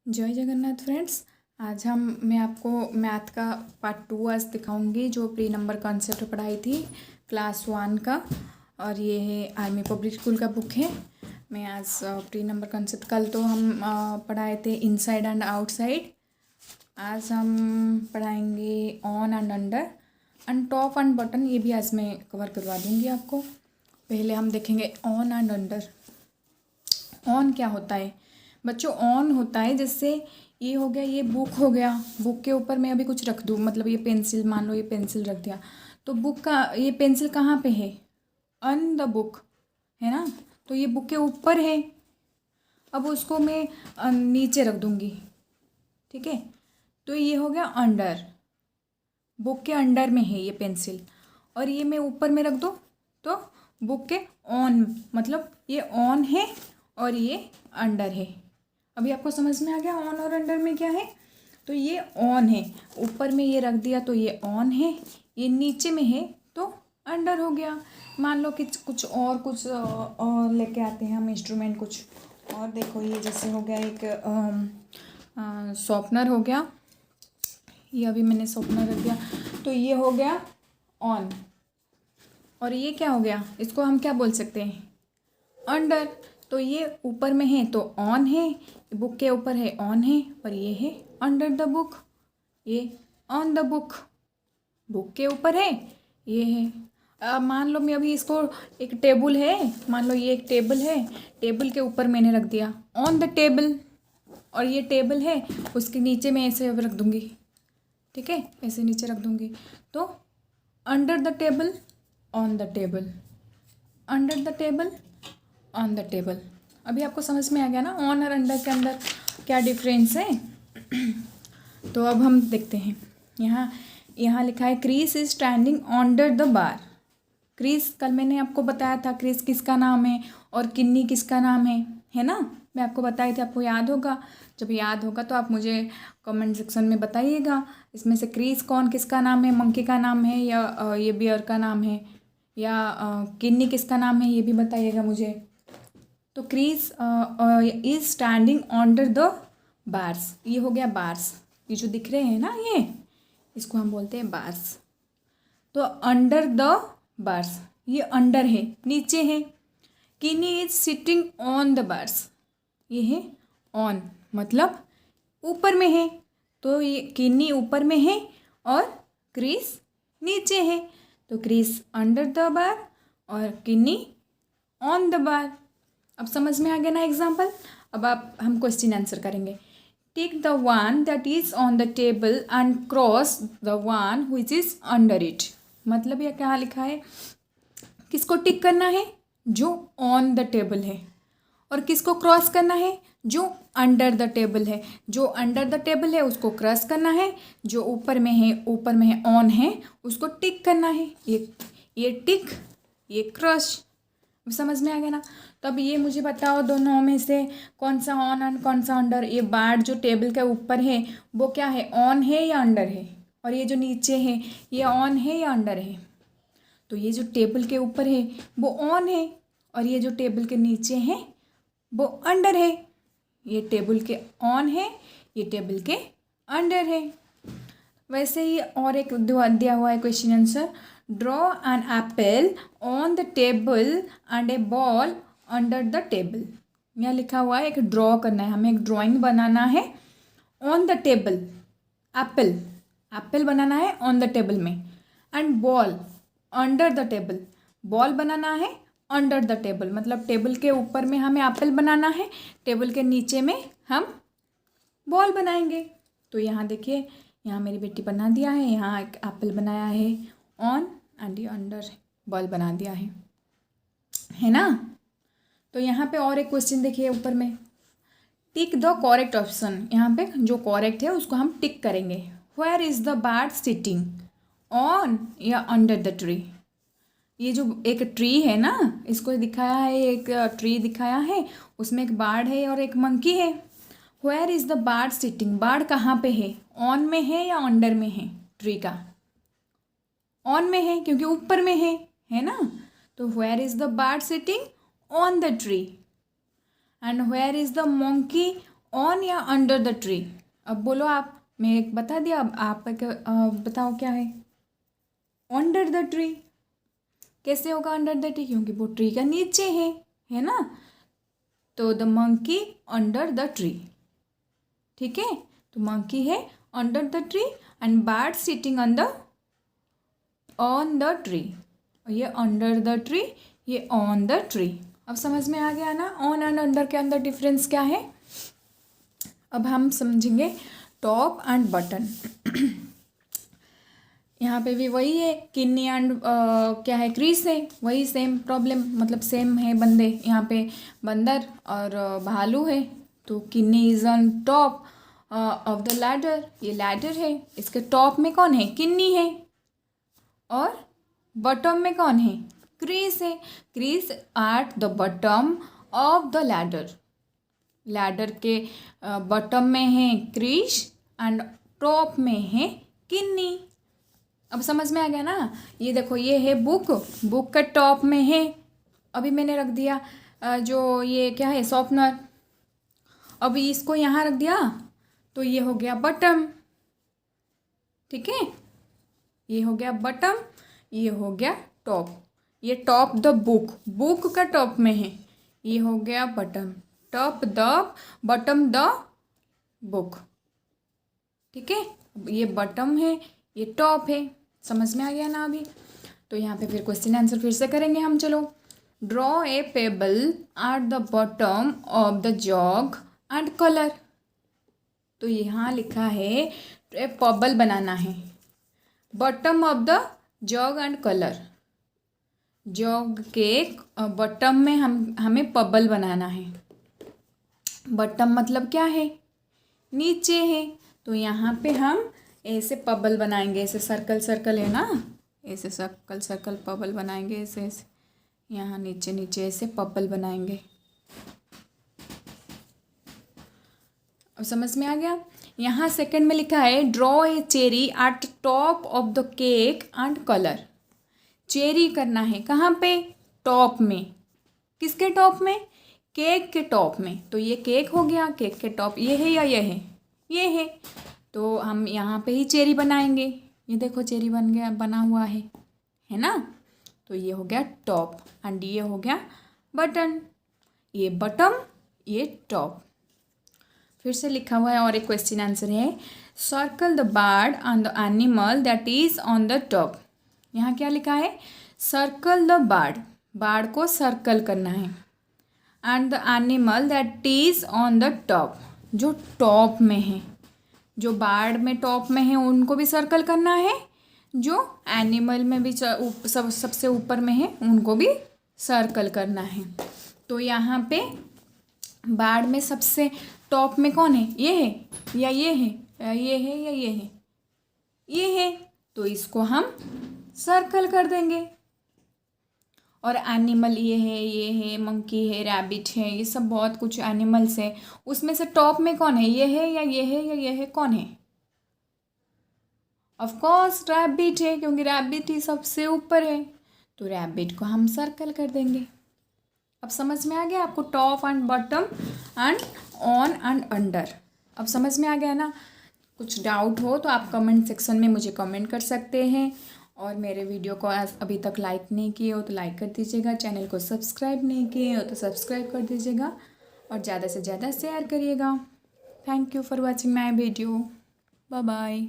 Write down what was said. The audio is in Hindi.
जय जगन्नाथ फ्रेंड्स। आज मैं आपको मैथ का पार्ट 2 आज दिखाऊंगी, जो प्री नंबर कॉन्सेप्ट पढ़ाई थी क्लास 1 का। और ये है आर्मी पब्लिक स्कूल का बुक है। मैं आज प्री नंबर कॉन्सेप्ट, कल तो हम पढ़ाए थे इनसाइड एंड आउटसाइड। आज हम पढ़ाएंगे on and under and top and button. ये भी आज मैं कवर करवा दूंगी आपको। पहले हम देखेंगे ऑन एंड अंडर। ऑन क्या होता है बच्चों? ऑन होता है जैसे ये हो गया, ये बुक हो गया, बुक के ऊपर मैं अभी कुछ रख दूँ, मतलब ये पेंसिल, मान लो ये पेंसिल रख दिया, तो बुक का ये पेंसिल कहाँ पे है? ऑन द बुक, है ना। तो ये बुक के ऊपर है, अब उसको मैं नीचे रख दूँगी, ठीक है। तो ये हो गया अंडर, बुक के अंडर में है ये पेंसिल। और ये मैं ऊपर में रख दूँ तो बुक के ऑन, मतलब ये ऑन है और ये अंडर है। अभी आपको समझ में आ गया ऑन और अंडर में क्या है? तो ये ऑन है, ऊपर में ये रख दिया तो ये ऑन है, ये नीचे में है तो अंडर हो गया। मान लो कि कुछ और लेके आते हैं हम इंस्ट्रूमेंट कुछ और। देखो ये जैसे हो गया एक शॉर्पनर हो गया, ये अभी मैंने शॉर्पनर रख दिया, तो ये हो गया ऑन। और ये क्या हो गया? इसको हम क्या बोल सकते हैं? अंडर। तो ये ऊपर में है तो ऑन है, बुक के ऊपर है ऑन है, और ये है अंडर द बुक, ये ऑन द बुक, बुक के ऊपर है, ये है। मान लो मैं अभी इसको, एक टेबल है, मान लो ये एक टेबल है, टेबल के ऊपर मैंने रख दिया ऑन द टेबल, और ये टेबल है उसके नीचे मैं ऐसे रख दूँगी, ठीक है, ऐसे नीचे रख दूँगी। तो under the table, on the table, under the table, on the table. अभी आपको समझ में आ गया ना ऑन और अंडर के अंदर क्या डिफरेंस है। तो अब हम देखते हैं, यहाँ लिखा है Chris is standing under the bar. Chris, कल मैंने आपको बताया था क्रिस किसका नाम है और किन्नी किसका नाम है ना। मैं आपको बताई थी, आपको याद होगा। जब याद होगा तो आप मुझे कमेंट सेक्शन में बताइएगा, इसमें से क्रिस कौन किसका नाम है, मंकी का नाम है या ये बियर का नाम है, या किन्नी किसका नाम है, ये भी बताइएगा मुझे। तो Chris is standing under the bars, ये हो गया बार्स, ये जो दिख रहे हैं ना, ये इसको हम बोलते हैं बार्स। तो अंडर द बार्स, ये अंडर है, नीचे है। किनी is sitting on the bars, ये है ऑन, मतलब ऊपर में है। तो ये किन्नी ऊपर में है और क्रिस नीचे है। तो क्रिस अंडर द बार और किन्नी ऑन द बार। अब समझ में आ गया ना एग्जाम्पल। अब हम क्वेश्चन आंसर करेंगे। Tick the one that is on the table and cross the one which is under it. मतलब ये क्या लिखा है, किसको टिक करना है? जो ऑन द टेबल है। और किसको क्रॉस करना है? जो अंडर द टेबल है। जो अंडर द टेबल है उसको क्रॉस करना है, जो ऊपर में है ऑन है, उसको टिक करना है। ये टिक, ये क्रॉस। अब समझ में आ गया ना। तो अब ये मुझे बताओ, दोनों में से कौन सा ऑन एंड कौन सा अंडर? ये बार जो टेबल के ऊपर है वो क्या है, ऑन है या अंडर है? और ये जो नीचे है ये ऑन है या अंडर है? तो ये जो टेबल के ऊपर है वो ऑन है, और ये जो टेबल के नीचे है वो अंडर है। ये टेबल के ऑन है, ये टेबल के अंडर है। वैसे ही और एक दिया हुआ है question answer. Draw an apple on the table and A ball under the table. यहाँ लिखा हुआ है एक ड्रॉ करना है, हमें एक ड्राइंग बनाना है on the table. Apple, apple बनाना है ऑन द टेबल में, and ball under the table, ball बनाना है अंडर द टेबल, मतलब टेबल के ऊपर में हमें एप्पल बनाना है, टेबल के नीचे में हम बॉल बनाएंगे। तो यहाँ देखिए, यहाँ मेरी बेटी बना दिया है, यहाँ एक एप्पल बनाया है ऑन एंड ये अंडर बॉल बना दिया है ना। तो यहाँ पे और एक क्वेश्चन देखिए ऊपर में, टिक द करेक्ट ऑप्शन। यहाँ पे जो करेक्ट है उसको हम टिक करेंगे। Where is the bird sitting, on या अंडर द ट्री? ये जो एक ट्री है ना, इसको दिखाया है, एक ट्री दिखाया है, उसमें एक बर्ड है और एक मंकी है। Where is the bird sitting, bird कहाँ पे है? ऑन में है या अंडर में है? ट्री का ऑन में है क्योंकि ऊपर में है ना। तो where is the bird sitting on the tree, and where is the monkey on या अंडर द ट्री? अब बोलो आप, मैं एक बता दिया, अब आप बताओ क्या है? Under the tree. कैसे होगा अंडर द ट्री? क्योंकि वो ट्री का नीचे है ना? तो the monkey under the tree, ठीक है? तो मंकी है under the tree and bird sitting on the tree. ये अंडर द ट्री, ये ऑन द ट्री। अब समझ में आ गया ना ऑन एंड अंडर के अंदर डिफरेंस क्या है? अब हम समझेंगे टॉप एंड बटन। यहाँ पे भी वही है, किन्नी एंड क्या है, क्रीस है, वही सेम प्रॉब्लम, मतलब सेम है बंदे। यहाँ पे बंदर और भालू है, तो Kinni is on top of the ladder, ये लैडर है, इसके टॉप में कौन है? किन्नी है, और बॉटम में कौन है? क्रीस है। Crease eight the bottom of the ladder, ladder के बॉटम में है क्रीस एंड टॉप में है किन्नी। अब समझ में आ गया ना? ये देखो, ये है बुक, बुक का टॉप में है, अभी मैंने रख दिया जो ये क्या है, शॉर्पनर, अभी इसको यहाँ रख दिया, तो ये हो गया बटम, ठीक है? ये हो गया बटम, ये हो गया टॉप। ये टॉप द बुक, बुक का टॉप में है, ये हो गया bottom, top the bottom the book, ठीक है? ये बटम है, ये टॉप है। समझ में आ गया ना अभी? तो यहाँ पे फिर क्वेश्चन आंसर फिर से करेंगे हम। चलो, draw a pebble at the bottom of the jug and colour. तो यहाँ लिखा है ए पबल बनाना है, bottom of the jug and colour, jug के बॉटम में हमें पबल बनाना है। बॉटम मतलब क्या है? नीचे है, तो यहाँ पे हम ऐसे पबल बनाएंगे, ऐसे सर्कल सर्कल है ना, ऐसे सर्कल सर्कल पबल बनाएंगे, ऐसे ऐसे यहाँ नीचे नीचे ऐसे पबल बनाएंगे। अब समझ में आ गया? यहाँ सेकंड में लिखा है draw a cherry eight top of the cake and colour. Cherry करना है कहाँ पे? टॉप में। किसके टॉप में? केक के टॉप में। तो ये केक हो गया, केक के टॉप ये है या ये है? ये है, तो हम यहाँ पे ही चेरी बनाएंगे। ये देखो चेरी बन गया, बना हुआ है ना? तो ये हो गया टॉप एंड ये हो गया बटन, ये बटम, ये टॉप। फिर से लिखा हुआ है और एक क्वेश्चन आंसर है, circle the bird and the animal that is on the top. यहाँ क्या लिखा है? सर्कल द बर्ड, बर्ड को सर्कल करना है, and the animal that is on the top, जो टॉप में है, जो बर्ड में टॉप में है उनको भी सर्कल करना है, जो एनिमल में भी सबसे ऊपर में है उनको भी सर्कल करना है। तो यहाँ पे बर्ड में सबसे टॉप में कौन है? ये है या ये है? ये है या ये है? ये है, तो इसको हम सर्कल कर देंगे। और एनिमल ये है, मंकी है, रैबिट है, ये सब बहुत कुछ एनिमल्स है, उसमें से टॉप में कौन है? ये है या ये है या ये है? कौन है? ऑफ कोर्स रैबिट है, क्योंकि रैबिट ही सबसे ऊपर है, तो रैबिट को हम सर्कल कर देंगे। अब समझ में आ गया आपको? Top and bottom and on and under. अब समझ में आ गया ना? कुछ डाउट हो तो आप कमेंट सेक्शन में मुझे कमेंट कर सकते हैं, और मेरे वीडियो को अभी तक लाइक नहीं किए हो तो लाइक कर दीजिएगा, चैनल को सब्सक्राइब नहीं किए हो तो सब्सक्राइब कर दीजिएगा, और ज़्यादा से ज़्यादा शेयर करिएगा। Thank you for watching my video. Bye bye.